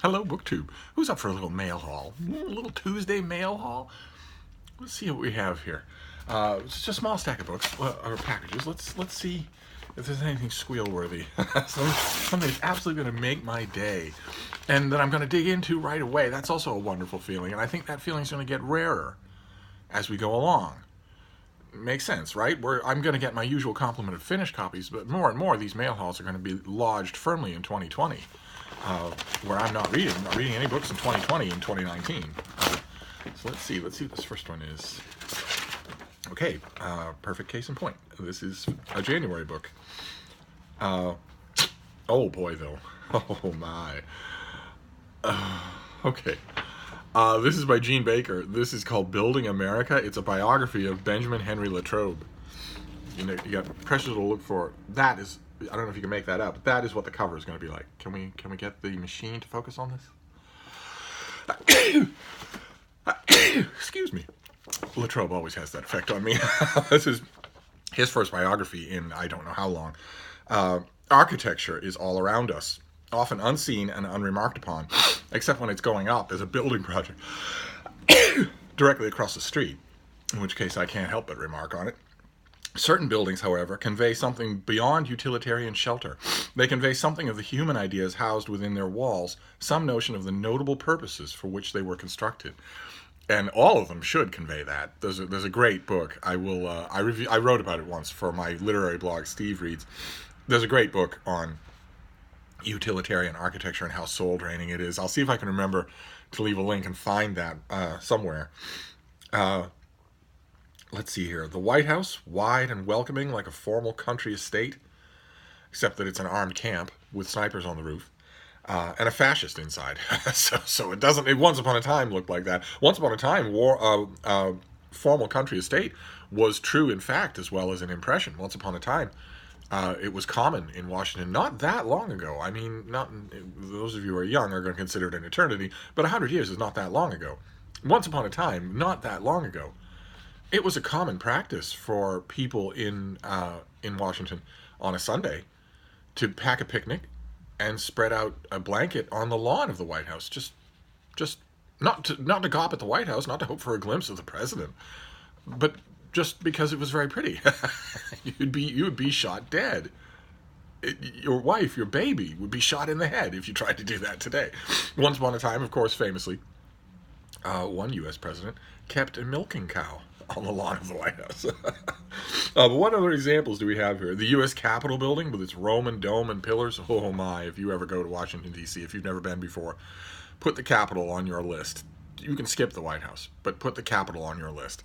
Hello, BookTube. Who's up for a little mail haul? A little Tuesday mail haul? Let's see what we have here. It's just a small stack of books, or packages. Let's see if there's anything squeal-worthy. Something that's absolutely going to make my day, and that I'm going to dig into right away. That's also a wonderful feeling, and I think that feeling's going to get rarer as we go along. Makes sense, right? I'm going to get my usual complement of finished copies, but more and more these mail hauls are going to be lodged firmly in 2020, where I'm not reading any books in 2020 and 2019. So let's see what this first one is. Okay, perfect case in point. This is a January book. Oh boy, though. Oh my. Okay. This is by Jean Baker. This is called Building America. It's a biography of Benjamin Henry Latrobe. You got pressure to look for. That is, I don't know if you can make that up, but that is what the cover is going to be like. Can we get the machine to focus on this? Excuse me. Latrobe always has that effect on me. This is his first biography in I don't know how long. Architecture is all around us, often unseen and unremarked upon, except when it's going up as a building project directly across the street, in which case I can't help but remark on it. Certain buildings, however, convey something beyond utilitarian shelter. They convey something of the human ideas housed within their walls, some notion of the notable purposes for which they were constructed. And all of them should convey that. There's a great book. I wrote about it once for my literary blog, Steve Reads. There's a great book on utilitarian architecture and how soul draining it is. I'll see if I can remember to leave a link and find that somewhere. Let's see here. The White House, wide and welcoming like a formal country estate, except that it's an armed camp with snipers on the roof. And a fascist inside. So it once upon a time looked like that. Once upon a time, formal country estate was true in fact as well as in impression. Once upon a time, it was common in Washington not that long ago. I mean, those of you who are young are going to consider it an eternity, but 100 years is not that long ago. Once upon a time, not that long ago, it was a common practice for people in Washington on a Sunday to pack a picnic and spread out a blanket on the lawn of the White House, just not to gawp at the White House, not to hope for a glimpse of the president, but just because it was very pretty. You would be shot dead. Your wife, your baby, would be shot in the head if you tried to do that today. Once upon a time, of course, famously, one U.S. president kept a milking cow on the lawn of the White House. But what other examples do we have here? The U.S. Capitol building with its Roman dome and pillars. Oh my, if you ever go to Washington, D.C., if you've never been before, put the Capitol on your list. You can skip the White House, but put the Capitol on your list.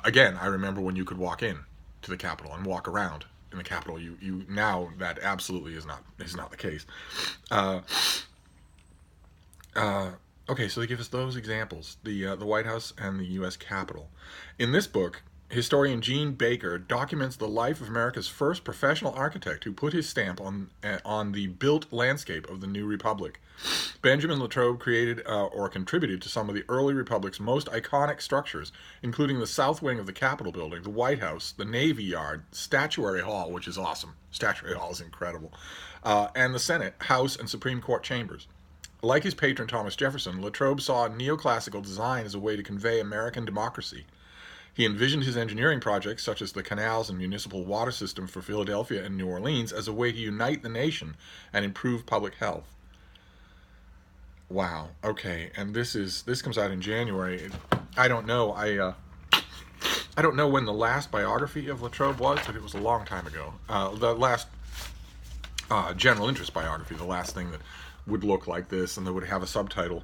Again, I remember when you could walk in to the Capitol and walk around in the Capitol. You now that absolutely is not the case. Okay, so they give us those examples, the White House and the U.S. Capitol. In this book, historian Jean Baker documents the life of America's first professional architect who put his stamp on the built landscape of the new republic. Benjamin Latrobe created or contributed to some of the early republic's most iconic structures, including the south wing of the Capitol building, the White House, the Navy Yard, Statuary Hall, which is awesome. Statuary Hall is incredible, and the Senate, House, and Supreme Court chambers. Like his patron Thomas Jefferson, Latrobe saw neoclassical design as a way to convey American democracy. He envisioned his engineering projects, such as the canals and municipal water system for Philadelphia and New Orleans, as a way to unite the nation and improve public health. Wow. Okay, and this comes out in January. I don't know. I don't know when the last biography of Latrobe was, but it was a long time ago. The last general interest biography, the last thing that would look like this, and that would have a subtitle,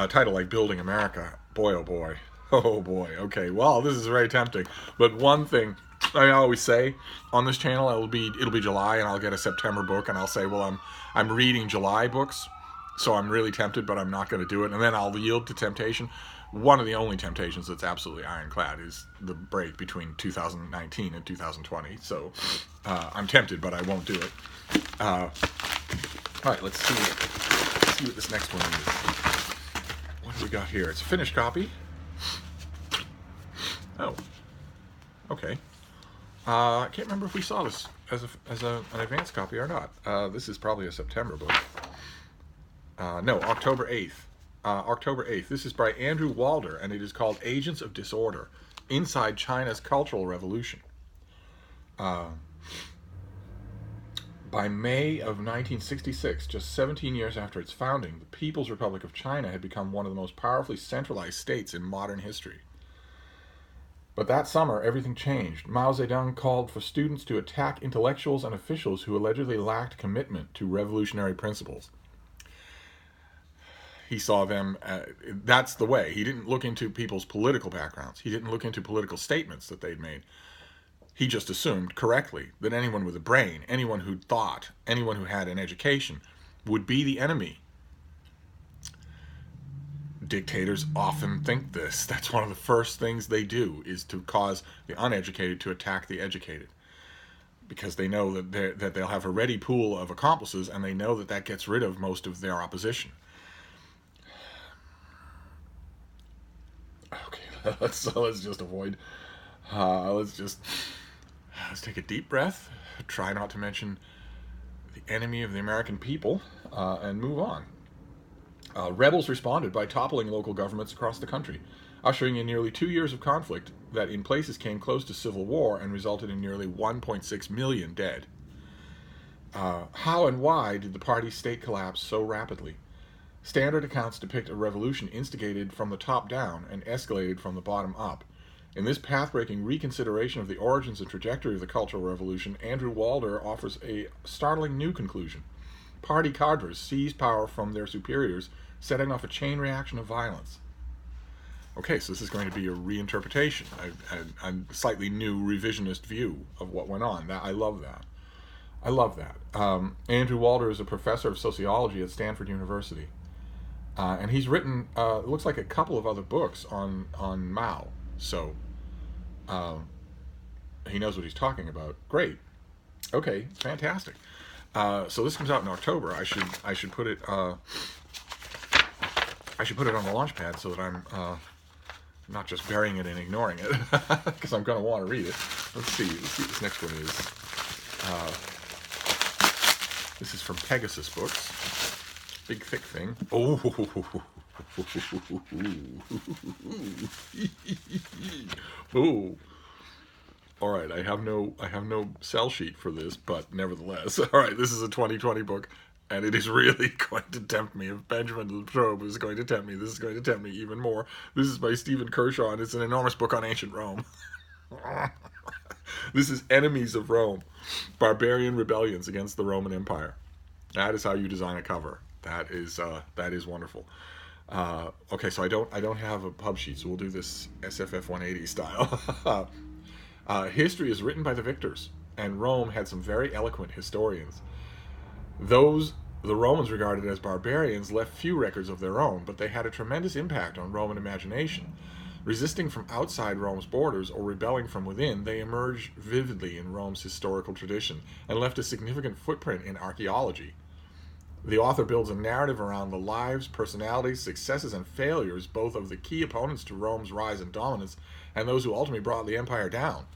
title like Building America. Boy, oh boy. Oh boy. Okay, well, this is very tempting. But one thing I always say on this channel, it'll be July, and I'll get a September book, and I'll say, well, I'm reading July books, so I'm really tempted, but I'm not going to do it, and then I'll yield to temptation. One of the only temptations that's absolutely ironclad is the break between 2019 and 2020. So I'm tempted, but I won't do it. All right, let's see what this next one is. What do we got here? It's a finished copy. Oh, okay. I can't remember if we saw this as an advanced copy or not. This is probably a September book. No, October 8th. October 8th. This is by Andrew Walder, and it is called Agents of Disorder Inside China's Cultural Revolution. By May of 1966, just 17 years after its founding, the People's Republic of China had become one of the most powerfully centralized states in modern history. But that summer, everything changed. Mao Zedong called for students to attack intellectuals and officials who allegedly lacked commitment to revolutionary principles. He saw them, that's the way. He didn't look into people's political backgrounds. He didn't look into political statements that they'd made. He just assumed correctly that anyone with a brain, anyone who thought, anyone who had an education would be the enemy. Dictators often think this. That's one of the first things they do, is to cause the uneducated to attack the educated. Because they know that they'll have a ready pool of accomplices, and they know that that gets rid of most of their opposition. Okay, let's just avoid. Let's take a deep breath. Try not to mention the enemy of the American people, and move on. Rebels responded by toppling local governments across the country, ushering in nearly 2 years of conflict that in places came close to civil war and resulted in nearly 1.6 million dead. How and why did the party-state collapse so rapidly? Standard accounts depict a revolution instigated from the top down and escalated from the bottom up. In this path-breaking reconsideration of the origins and trajectory of the Cultural Revolution, Andrew Walder offers a startling new conclusion. Party cadres seized power from their superiors, setting off a chain reaction of violence. Okay, so this is going to be a reinterpretation, a slightly new revisionist view of what went on. I love that. I love that. Andrew Walder is a professor of sociology at Stanford University. And he's written, it looks like, a couple of other books on Mao. So, he knows what he's talking about. Great. Okay, fantastic. So this comes out in October. I should put it on the launch pad so that I'm not just burying it and ignoring it, because I'm going to want to read it. Let's see what this next one is. This is from Pegasus Books. Big thick thing. Oh. Oh. All right, I have no sell sheet for this, but nevertheless. All right, this is a 2020 book, and it is really going to tempt me. If Benjamin Latrobe is going to tempt me, this is going to tempt me even more. This is by Stephen Kershaw, and it's an enormous book on ancient Rome. This is Enemies of Rome, Barbarian Rebellions Against the Roman Empire. That is how you design a cover. That is wonderful. Okay, so I don't have a pub sheet, so we'll do this SFF 180 style. History is written by the victors, and Rome had some very eloquent historians. Those the Romans regarded as barbarians left few records of their own, but they had a tremendous impact on Roman imagination. Resisting from outside Rome's borders or rebelling from within, they emerged vividly in Rome's historical tradition and left a significant footprint in archaeology. The author builds a narrative around the lives, personalities, successes, and failures both of the key opponents to Rome's rise and dominance and those who ultimately brought the empire down.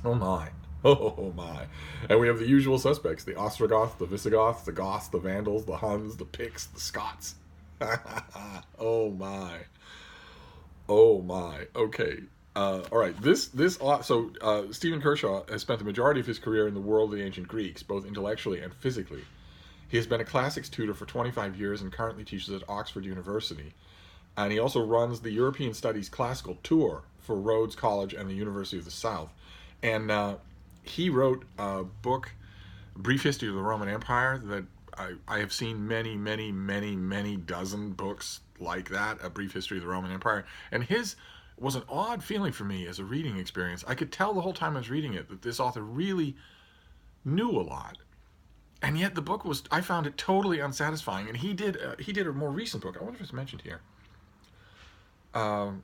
Oh my. Oh my. And we have the usual suspects: the Ostrogoths, the Visigoths, the Goths, the Vandals, the Huns, the Picts, the Scots. Oh my. Oh my. Okay. All right. So Stephen Kershaw has spent the majority of his career in the world of the ancient Greeks, both intellectually and physically. He has been a classics tutor for 25 years and currently teaches at Oxford University. And he also runs the European Studies Classical Tour for Rhodes College and the University of the South. And he wrote a book, Brief History of the Roman Empire, that I have seen many dozen books like that, A Brief History of the Roman Empire. And his was an odd feeling for me as a reading experience. I could tell the whole time I was reading it that this author really knew a lot. And yet the book I found it totally unsatisfying. And he did a more recent book. I wonder if it's mentioned here. No,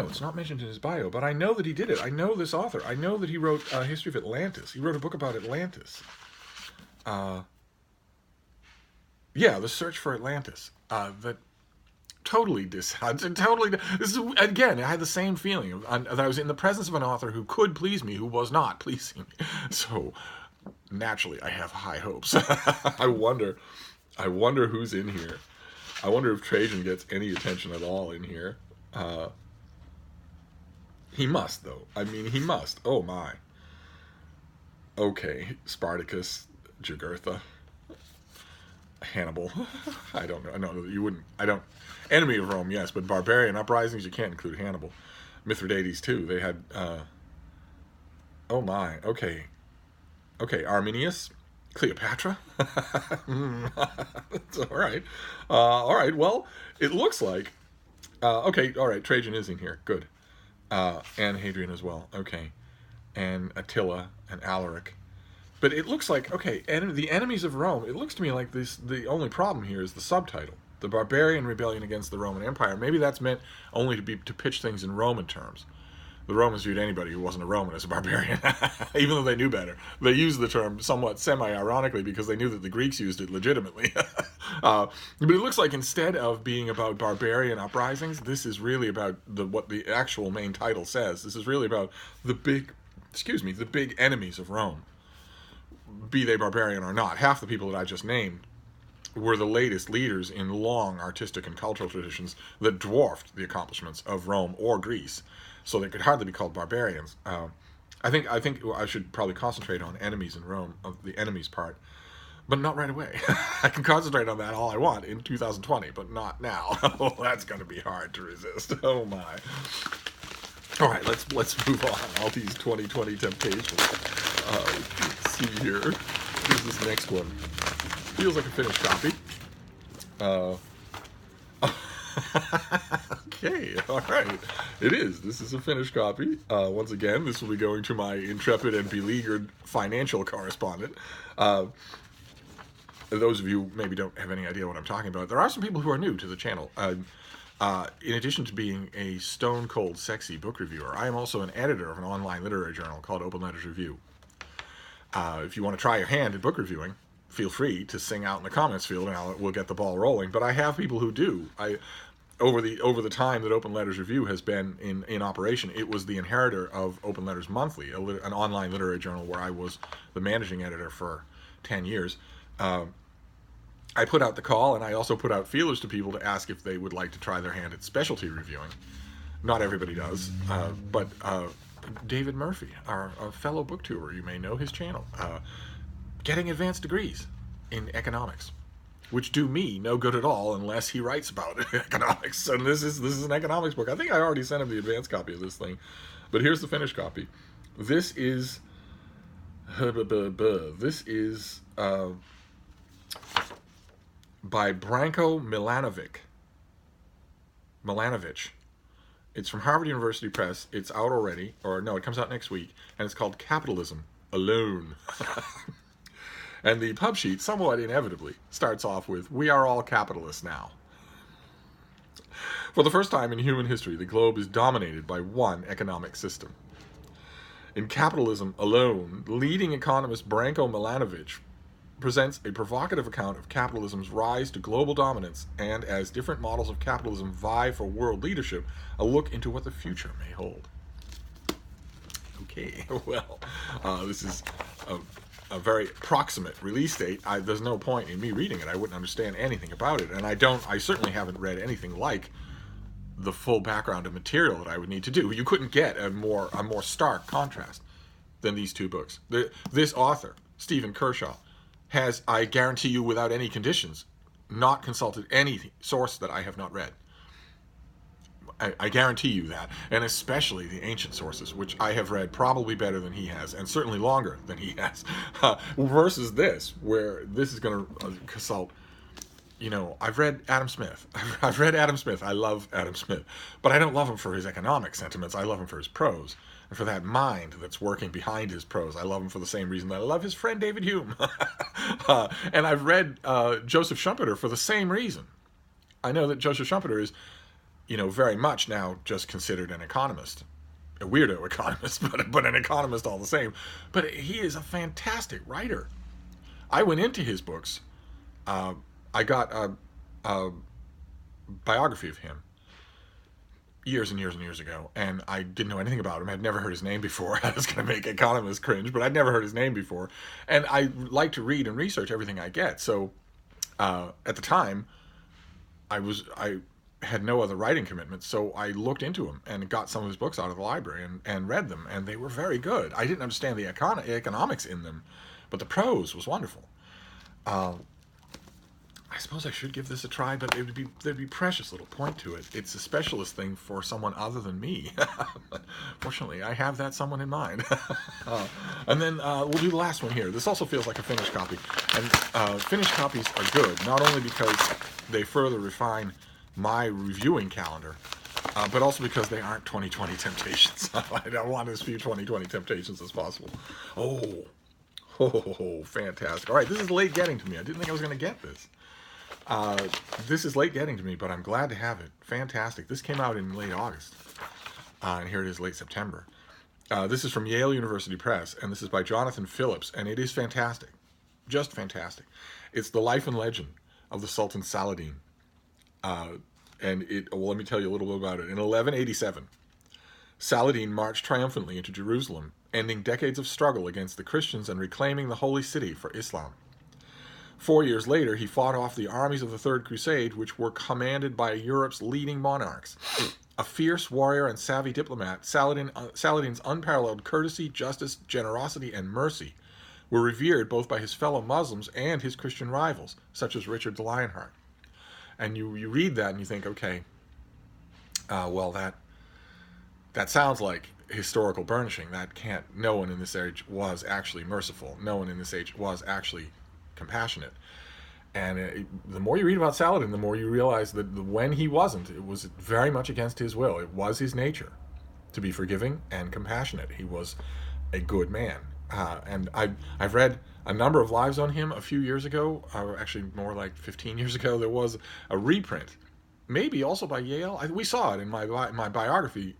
it's not mentioned in his bio, but I know that he did it. I know this author. I know that he wrote a history of Atlantis. He wrote a book about Atlantis. The Search for Atlantis. That totally this is, again, I had the same feeling that I was in the presence of an author who could please me, who was not pleasing me. So naturally, I have high hopes. I wonder I wonder who's in here. I wonder if Trajan gets any attention at all in here. He must, though. I mean, he must. Oh, my. Okay, Spartacus, Jugurtha, Hannibal. I don't know. No, you wouldn't. I don't. Enemy of Rome, yes, but barbarian uprisings, you can't include Hannibal. Mithridates, too. They had... oh, my. Okay. Okay, Arminius, Cleopatra. That's all right. All right, well, it looks like... okay, all right, Trajan is in here. Good. And Hadrian as well. Okay. And Attila and Alaric. But it looks like, okay, the enemies of Rome, it looks to me like the only problem here is the subtitle. The barbarian rebellion against the Roman Empire. Maybe that's meant only to pitch things in Roman terms. The Romans viewed anybody who wasn't a Roman as a barbarian, even though they knew better. They used the term somewhat semi-ironically because they knew that the Greeks used it legitimately. But it looks like instead of being about barbarian uprisings, this is really about what the actual main title says. This is really about the big enemies of Rome, be they barbarian or not. Half the people that I just named were the latest leaders in long artistic and cultural traditions that dwarfed the accomplishments of Rome or Greece. So they could hardly be called barbarians. I think I should probably concentrate on enemies in Rome, of the enemies part, but not right away. I can concentrate on that all I want in 2020, but not now. Oh, that's going to be hard to resist. Oh my! All right, let's move on. All these 2020 temptations. Let's see here. Here's this next one. Feels like a finished copy. Okay, all right. It is. This is a finished copy. Once again, this will be going to my intrepid and beleaguered financial correspondent. Those of you maybe don't have any idea what I'm talking about. There are some people who are new to the channel. In addition to being a stone-cold sexy book reviewer, I am also an editor of an online literary journal called Open Letters Review. If you want to try your hand at book reviewing, feel free to sing out in the comments field and we'll get the ball rolling. But I have people who do. Over the time that Open Letters Review has been in operation, it was the inheritor of Open Letters Monthly, an online literary journal where I was the managing editor for 10 years. I put out the call, and I also put out feelers to people to ask if they would like to try their hand at specialty reviewing. Not everybody does, but David Murphy, a fellow booktuber, you may know his channel, getting advanced degrees in economics, which do me no good at all unless he writes about economics. And this is an economics book. I think I already sent him the advanced copy of this thing, but here's the finished copy. This is by Branko Milanovic. It's from Harvard University Press. It's out already, or no, it comes out next week, and it's called Capitalism Alone. And the pub sheet, somewhat inevitably, starts off with, "We are all capitalists now." For the first time in human history, the globe is dominated by one economic system. In Capitalism Alone, leading economist Branko Milanovic presents a provocative account of capitalism's rise to global dominance and, as different models of capitalism vie for world leadership, a look into what the future may hold. Okay, well, this is a very proximate release date. There's no point in me reading it. I wouldn't understand anything about it, and I certainly haven't read anything like the full background of material that I would need to do. You couldn't get a more stark contrast than these two books. This author, Stephen Kershaw, has, I guarantee you without any conditions, not consulted any source that I have not read. I guarantee you that, and especially the ancient sources, which I have read probably better than he has, and certainly longer than he has, versus this, where this is going to consult. You know, I've read Adam Smith. I've read Adam Smith. I love Adam Smith, but I don't love him for his economic sentiments. I love him for his prose, and for that mind that's working behind his prose. I love him for the same reason that I love his friend David Hume. And I've read Joseph Schumpeter for the same reason. I know that Joseph Schumpeter is, very much now just considered an economist, a weirdo economist, but an economist all the same. But he is a fantastic writer. I went into his books. I got a biography of him years and years and years ago, and I didn't know anything about him. I'd never heard his name before. I was going to make economists cringe, but I'd never heard his name before. And I like to read and research everything I get. So At the time, I had no other writing commitments, so I looked into him and got some of his books out of the library and read them, and they were very good. I didn't understand the economics in them, but the prose was wonderful. I suppose I should give this a try, but there'd be precious little point to it. It's a specialist thing for someone other than me. Fortunately, I have that someone in mind. And then we'll do the last one here. This also feels like a finished copy, and finished copies are good not only because they further refine my reviewing calendar, but also because they aren't 2020 temptations. I want as few 2020 temptations as possible. Oh, fantastic! All right, this is late getting to me. I didn't think I was going to get this. This is late getting to me, but I'm glad to have it. Fantastic. This came out in late August, and here it is late September. This is from Yale University Press, and this is by Jonathan Phillips, and it is fantastic. Just fantastic. It's the life and legend of the Sultan Saladin. And let me tell you a little bit about it. In 1187, Saladin marched triumphantly into Jerusalem, ending decades of struggle against the Christians and reclaiming the holy city for Islam. 4 years later, he fought off the armies of the Third Crusade, which were commanded by Europe's leading monarchs. A fierce warrior and savvy diplomat, Saladin's unparalleled courtesy, justice, generosity, and mercy were revered both by his fellow Muslims and his Christian rivals, such as Richard the Lionheart. And you read that and you think, okay, well, that sounds like historical burnishing. No one in this age was actually merciful. No one in this age was actually compassionate. And the more you read about Saladin, the more you realize that when he wasn't, it was very much against his will. It was his nature to be forgiving and compassionate. He was a good man. And I've read a number of lives on him a few years ago, or actually more like 15 years ago. There was a reprint, maybe also by Yale. We saw it in my biography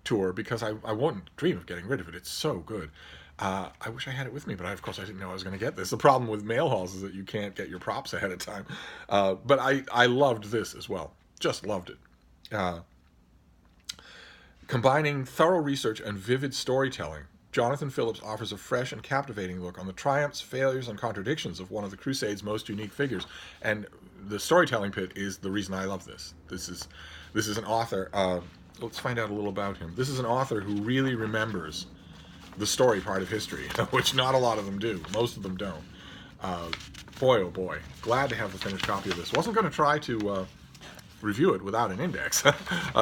tour, because I wouldn't dream of getting rid of it. It's so good. I wish I had it with me, but of course I didn't know I was going to get this. The problem with mail halls is that you can't get your props ahead of time. But I loved this as well. Just loved it. Combining thorough research and vivid storytelling, Jonathan Phillips offers a fresh and captivating look on the triumphs, failures, and contradictions of one of the Crusade's most unique figures. And the storytelling pit is the reason I love this. This is an author. Let's find out a little about him. This is an author who really remembers the story part of history, which not a lot of them do. Most of them don't. Boy, oh boy. Glad to have the finished copy of this. Wasn't going to try to review it without an index,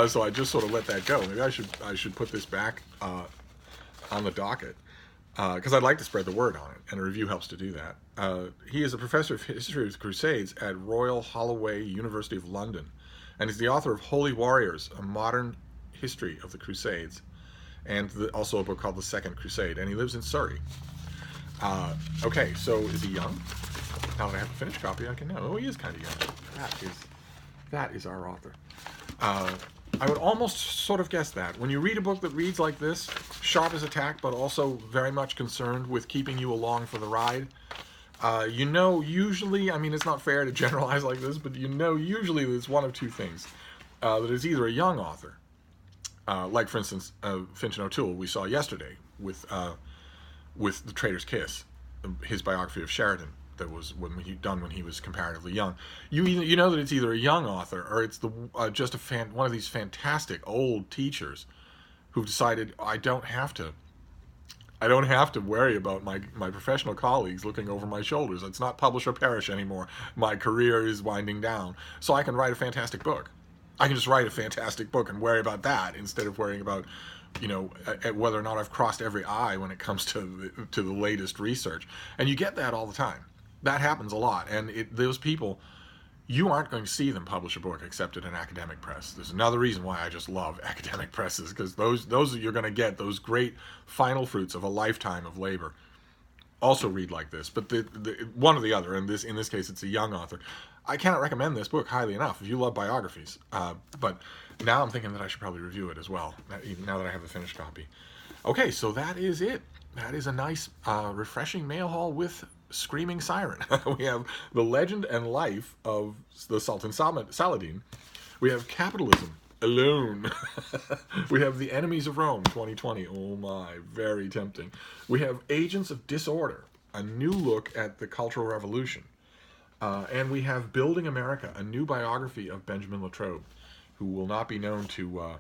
so I just sort of let that go. Maybe I should put this back on the docket, because I'd like to spread the word on it, and a review helps to do that. He is a professor of history of the Crusades at Royal Holloway, University of London, and is the author of Holy Warriors, a modern history of the Crusades, and also a book called The Second Crusade, and he lives in Surrey. Okay, so is he young? Now that I have a finished copy, I can know. Oh, he is kind of young. That is our author. I would almost sort of guess that. When you read a book that reads like this, sharp as a tack, but also very much concerned with keeping you along for the ride, usually, I mean, it's not fair to generalize like this, but usually there's one of two things. That is either a young author, like, for instance, Finch and O'Toole we saw yesterday with The Traitor's Kiss, his biography of Sheridan, that was when he was comparatively young. You know that it's either a young author or it's just one of these fantastic old teachers who've decided, I don't have to worry about my professional colleagues looking over my shoulders. It's not publish or perish anymore. My career is winding down, so I can write a fantastic book. I can just write a fantastic book and worry about that instead of worrying about, whether or not I've crossed every I when it comes to the latest research. And you get that all the time. That happens a lot. And those people, you aren't going to see them publish a book except at an academic press. There's another reason why I just love academic presses, because those you're going to get those great final fruits of a lifetime of labor. Also read like this, but the one or the other. In this case, it's a young author. I cannot recommend this book highly enough if you love biographies. But now I'm thinking that I should probably review it as well, even now that I have the finished copy. Okay, so that is it. That is a nice, refreshing mail haul with screaming siren. We have The Legend and Life of the Sultan Saladin. We have Capitalism Alone. We have The Enemies of Rome 2020. Oh my, very tempting. We have Agents of Disorder, a new look at the Cultural Revolution. And we have Building America, a new biography of Benjamin Latrobe, who will not be known to a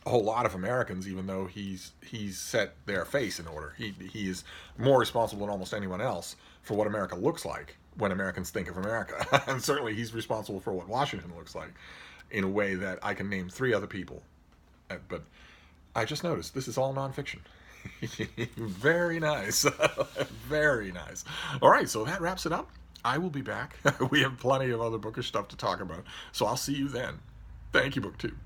whole lot of Americans, even though he's set their face in order. He is more responsible than almost anyone else for what America looks like when Americans think of America. And certainly he's responsible for what Washington looks like in a way that I can name 3 other people. But I just noticed this is all nonfiction. Very nice. Very nice. All right, so that wraps it up. I will be back. We have plenty of other bookish stuff to talk about. So I'll see you then. Thank you, BookTube.